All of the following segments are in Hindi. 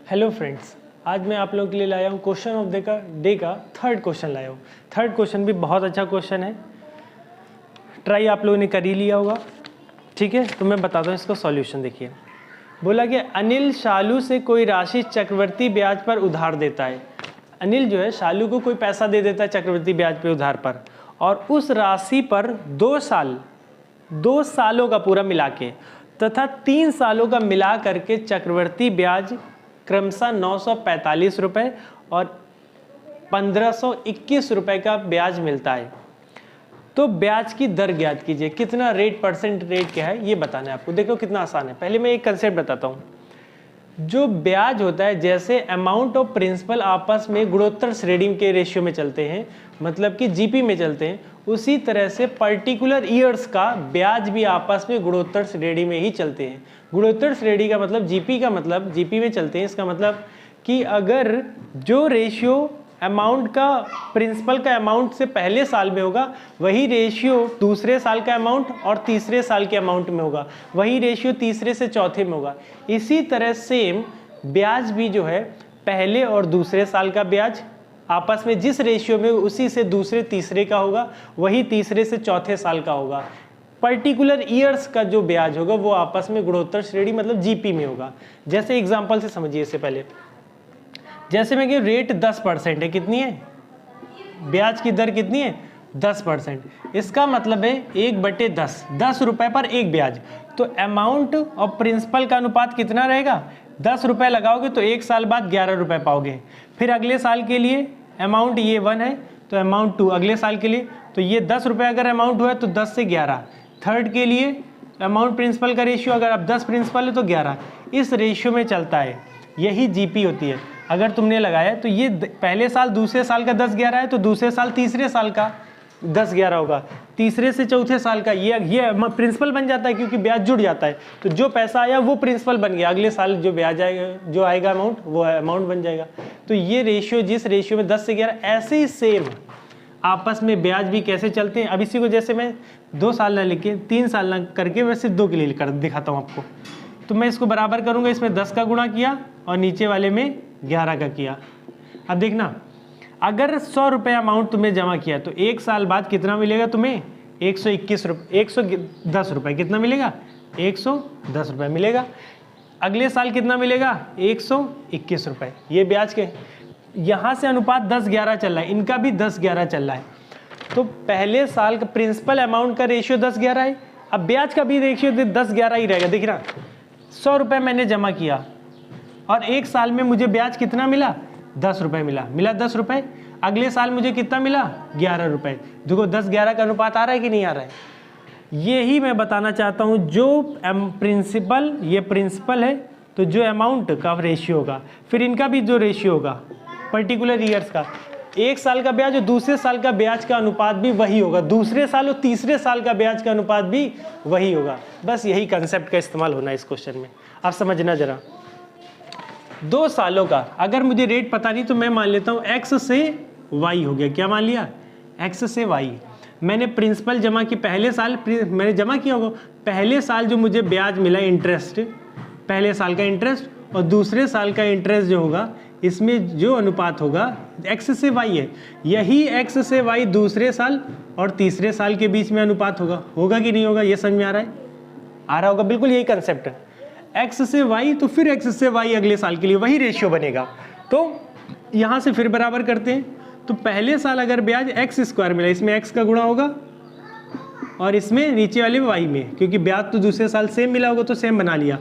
हेलो फ्रेंड्स, आज मैं आप लोगों के लिए लाया हूँ क्वेश्चन ऑफ डे का थर्ड क्वेश्चन लाया हूँ। थर्ड क्वेश्चन भी बहुत अच्छा क्वेश्चन है, ट्राई आप लोगों ने कर ही लिया होगा। ठीक है, तो मैं बताता हूँ इसका सॉल्यूशन। देखिए, बोला कि अनिल शालू से कोई राशि चक्रवृद्धि ब्याज पर उधार देता है। अनिल जो है शालू को कोई पैसा दे देता है चक्रवृद्धि ब्याज पे उधार पर, और उस राशि पर 2 सालों का पूरा मिला के तथा 3 सालों का मिला करके चक्रवृद्धि ब्याज क्रमशः 945 रुपये और 1521 रुपये का ब्याज मिलता है। तो ब्याज की दर ज्ञात कीजिए। कितना रेट, परसेंट रेट क्या है ये बताना है आपको। देखो कितना आसान है। पहले मैं एक कंसेप्ट बताता हूँ। जो ब्याज होता है, जैसे अमाउंट ऑफ प्रिंसिपल आपस में गुणोत्तर श्रेणी के रेशियो में चलते हैं, मतलब कि जीपी में चलते हैं, उसी तरह से पर्टिकुलर ईयर्स का ब्याज भी आपस में गुणोत्तर श्रेणी में ही चलते हैं। गुणोत्तर श्रेणी का मतलब जीपी का मतलब जीपी में चलते हैं। इसका मतलब कि अगर जो रेशियो अमाउंट का प्रिंसिपल का अमाउंट से पहले साल में होगा, वही रेशियो दूसरे साल का अमाउंट और तीसरे साल के अमाउंट में होगा, वही रेशियो तीसरे से चौथे में होगा। इसी तरह सेम ब्याज भी जो है, पहले और दूसरे साल का ब्याज आपस में जिस रेशियो में, उसी से दूसरे तीसरे का होगा, वही तीसरे से चौथे साल का होगा। पर्टिकुलर ईयर्स का जो ब्याज होगा वो आपस में गुणोत्तर श्रेणी मतलब जीपी में होगा। जैसे एग्जांपल से समझिए। इससे पहले जैसे मैं कि रेट 10% है, कितनी है ब्याज की दर, कितनी है 10%। इसका मतलब है 1/10, 10 रुपए पर एक ब्याज। तो अमाउंट और प्रिंसिपल का अनुपात कितना रहेगा, 10 रुपए लगाओगे तो एक साल बाद 11 रुपए पाओगे। फिर अगले साल के लिए अमाउंट ये 1 है तो अमाउंट 2 अगले साल के लिए, तो ये 10 रुपए अगर अमाउंट हुआ तो 10 से 11। थर्ड के लिए अमाउंट प्रिंसिपल का रेशियो, अगर अब 10 प्रिंसिपल है तो 11, इस रेशियो में चलता है। यही जीपी होती है। अगर तुमने लगाया तो ये पहले साल दूसरे साल का 10-11 है, तो दूसरे साल तीसरे साल का 10-11 होगा, तीसरे से चौथे साल का ये प्रिंसिपल बन जाता है, क्योंकि ब्याज जुड़ जाता है। तो जो पैसा आया वो प्रिंसिपल बन गया, अगले साल जो ब्याज आएगा, जो आएगा अमाउंट, वो अमाउंट बन जाएगा। तो ये रेशियो, जिस रेशियो में 10 से 11, ऐसे ही सेम आपस में ब्याज भी कैसे चलते हैं। अब इसी को जैसे मैं 2 साल ना लिखे 3 साल ना करके मैं सिर्फ 2 के लिए कर दिखाता हूँ आपको। तो मैं इसको बराबर करूँगा, इसमें 10 का गुणा किया और नीचे वाले में 11 का किया। अब देखना, अगर 100 रुपये अमाउंट तुमने जमा किया तो एक साल बाद कितना मिलेगा तुम्हें, 121 रुपये, 110 रुपये कितना मिलेगा, 110 रुपये मिलेगा। अगले साल कितना मिलेगा, 121 रुपये। ये ब्याज के यहाँ से अनुपात 10-11 चल रहा है, इनका भी 10-11 चल रहा है। तो पहले साल का प्रिंसिपल अमाउंट का रेशियो 10-11 है, अब ब्याज का भी रेशियो 10-11 ही रहेगा। देखिए ना, 100 रुपये मैंने जमा किया और एक साल में मुझे ब्याज कितना मिला, 10 रुपये मिला 10 रुपये। अगले साल मुझे कितना मिला, 11 रुपये। देखो 10-11 का अनुपात आ रहा है कि नहीं आ रहा है। यही मैं बताना चाहता हूँ। जो प्रिंसिपल, ये प्रिंसिपल है, तो जो अमाउंट का रेशियो होगा, फिर इनका भी जो रेशियो होगा पर्टिकुलर ईयर्स का, एक साल का ब्याज और दूसरे साल का ब्याज का अनुपात भी वही होगा, दूसरे साल और तीसरे साल का ब्याज का अनुपात भी वही होगा। बस यही कंसेप्ट का इस्तेमाल होना है इस क्वेश्चन में। आप समझना जरा। 2 सालों का अगर मुझे रेट पता नहीं तो मैं मान लेता हूँ x से y हो गया। क्या मान लिया, x से y। मैंने प्रिंसिपल जमा की, पहले साल मैंने जमा किया होगा, पहले साल जो मुझे ब्याज मिला इंटरेस्ट, पहले साल का इंटरेस्ट और दूसरे साल का इंटरेस्ट जो होगा, इसमें जो अनुपात होगा x से y है, यही x से y दूसरे साल और तीसरे साल के बीच में अनुपात होगा कि नहीं होगा। ये समझ में आ रहा है, आ रहा होगा, बिल्कुल यही कंसेप्ट है। x से y तो फिर x से y अगले साल के लिए वही रेशियो बनेगा। तो यहाँ से फिर बराबर करते हैं। तो पहले साल अगर ब्याज x² मिला, इसमें x का गुणा होगा और इसमें नीचे वाले y में, क्योंकि ब्याज तो दूसरे साल सेम मिला होगा तो सेम बना लिया।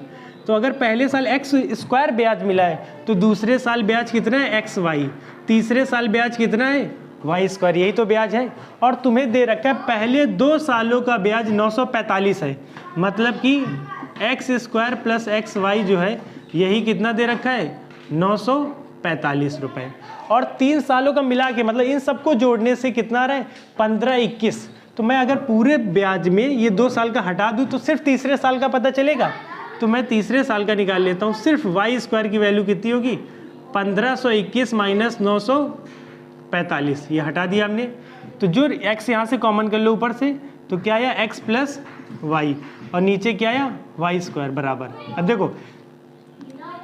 तो अगर पहले साल x² ब्याज मिला है तो दूसरे साल ब्याज कितना है, xy, तीसरे साल ब्याज कितना है, y²। यही तो ब्याज है। और तुम्हें दे रखा है पहले 2 सालों का ब्याज 945 है, मतलब कि x² प्लस xy जो है, यही कितना दे रखा है, 945 रुपये। और 3 सालों का मिला के, मतलब इन सबको जोड़ने से कितना आ रहा है, 1521। तो मैं अगर पूरे ब्याज में ये 2 साल का हटा दूँ तो सिर्फ तीसरे साल का पता चलेगा। तो मैं तीसरे साल का निकाल लेता हूँ। सिर्फ y² की वैल्यू कितनी होगी, 1521 माइनस 945, ये हटा दिया हमने। तो जो x यहाँ से कॉमन कर लो ऊपर से, तो क्या आया, x प्लस वाई, और नीचे क्या आया, y² बराबर। अब देखो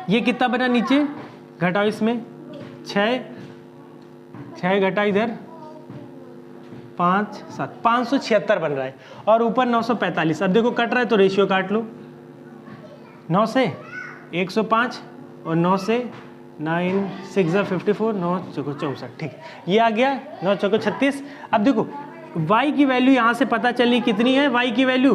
ये कितना बना नीचे, घटाओ इसमें 6 घटा इधर 5 7 576 बन रहा है और ऊपर 945। अब देखो कट रहा है तो रेशियो काट लो, 9 से 105 और 9 से 9 6 54 9 चौको 64। ठीक है, ये आ गया 9 चौको 36। अब देखो y की वैल्यू यहाँ से पता चली कितनी है, y की वैल्यू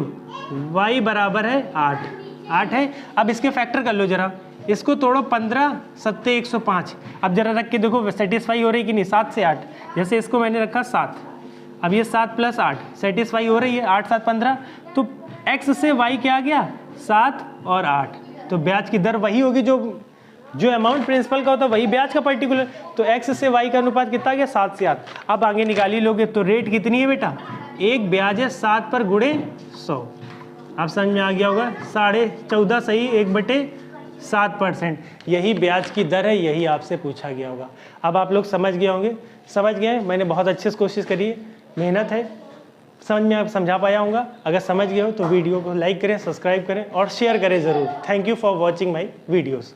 y बराबर है 8 है। अब इसके फैक्टर कर लो जरा, इसको तोड़ो 15 7 105। अब जरा रख के देखो सेटिस्फाई हो रही कि नहीं, 7 से 8, जैसे इसको मैंने रखा 7, अब ये 7 + 8 सेटिस्फाई हो रही है, 8 7 15। तो x से y क्या आ गया 7 और 8, तो ब्याज की दर वही होगी जो अमाउंट प्रिंसिपल का होता है वही ब्याज का पर्टिकुलर। तो x से y का अनुपात कितना आ गया 7 से 8। अब आगे निकाल ही लोगे तो रेट कितनी है बेटा, एक ब्याज है 7 पर गुणे 100। आप समझ में आ गया होगा, 14.5 सही 1/7%, यही ब्याज की दर है, यही आपसे पूछा गया होगा। अब आप लोग समझ गए होंगे, समझ गए, मैंने बहुत अच्छे से कोशिश करी है, मेहनत है, समझ में आप समझा पाया होगा। अगर समझ गए हो तो वीडियो को लाइक करें, सब्सक्राइब करें और शेयर करें ज़रूर। Thank you for watching my videos.